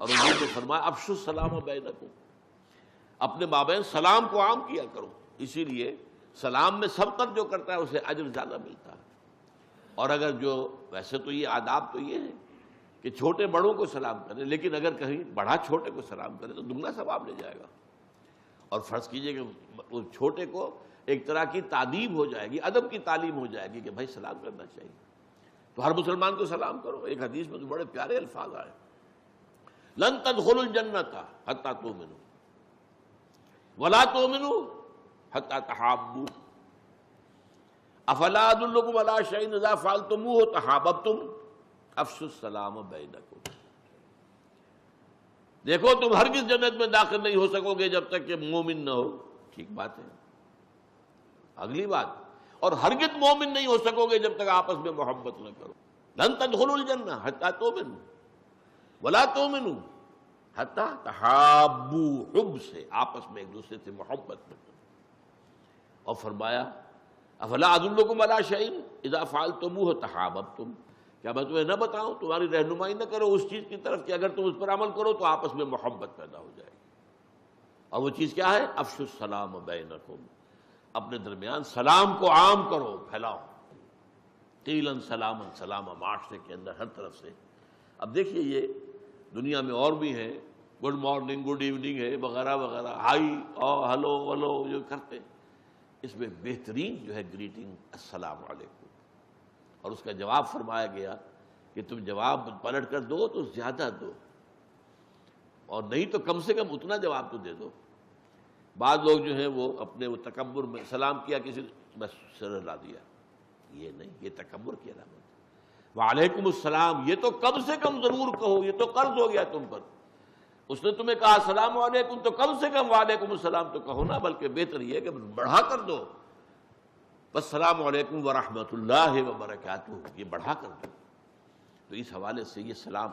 اور حضور نے فرمایا افشوا السلام بینکم، اپنے مابین سلام کو عام کیا کرو، اسی لیے سلام میں سبقت جو کرتا ہے اسے اجر زیادہ ملتا ہے۔ اور اگر جو ویسے تو یہ آداب تو یہ ہے کہ چھوٹے بڑوں کو سلام کرے، لیکن اگر کہیں بڑا چھوٹے کو سلام کرے تو دگنا ثواب لے جائے گا۔ اور فرض کیجئے کہ اس چھوٹے کو ایک طرح کی تعلیم ہو جائے گی، ادب کی تعلیم ہو جائے گی کہ بھائی سلام کرنا چاہیے، تو ہر مسلمان کو سلام کرو۔ ایک حدیث میں تو بڑے پیارے الفاظ آئے، لن تدخلوا الجنۃ حتی تؤمنوا ولا تؤمنوا حتی تحابوا افلا ادلکم علی شیء اذا فعلتموہ تحاببتم افشوا السلام بینکم۔ دیکھو تم ہرگز جنت میں داخل نہیں ہو سکو گے جب تک کہ مومن نہ ہو، ٹھیک بات ہے۔ اگلی بات، اور ہرگز مومن نہیں ہو سکو گے جب تک آپس میں محبت نہ کرو۔ لن تدخلوا الجنہ حتی تؤمنوا ولا تؤمنوا حتی تحابوا، حب سے آپس میں ایک دوسرے سے محبت کرو۔ اور فرمایا افلا ادلکم علی شیء اذا فعلتموہ تحاببتم، کیا میں تمہیں نہ بتاؤں، تمہاری رہنمائی نہ کرو اس چیز کی طرف کہ اگر تم اس پر عمل کرو تو آپس میں محبت پیدا ہو جائے گی۔ اور وہ چیز کیا ہے؟ افشوا السلام بینکم، اپنے درمیان سلام کو عام کرو، پھیلاؤ۔ قیلا سلاما سلاما، معاشرے کے اندر ہر طرف سے۔ اب دیکھیے یہ دنیا میں اور بھی ہیں، گڈ مارننگ گڈ ایوننگ ہے وغیرہ وغیرہ، ہائی اور ہلو ولو جو کرتے، اس میں بہترین جو ہے گریٹنگ السلام علیکم، اور اس کا جواب فرمایا گیا کہ تم جواب پلٹ کر دو تو زیادہ دو، اور نہیں تو کم سے کم اتنا جواب تو دے دو۔ بعض لوگ جو ہیں وہ اپنے وہ تکبر میں سلام کیا کسی نے بس سر ہلا دیا، یہ نہیں، یہ تکبر کی علامت ہے۔ وعلیکم السلام یہ تو کم سے کم ضرور کہو، یہ تو قرض ہو گیا تم پر۔ اس نے تمہیں کہا السلام علیکم تو کم سے کم وعلیکم السلام تو کہو نا، بلکہ بہتر یہ ہے کہ بڑھا کر دو، بس السلام علیکم ورحمۃ اللہ وبرکاتہ، یہ بڑھا کر دو۔ تو اس حوالے سے یہ سلام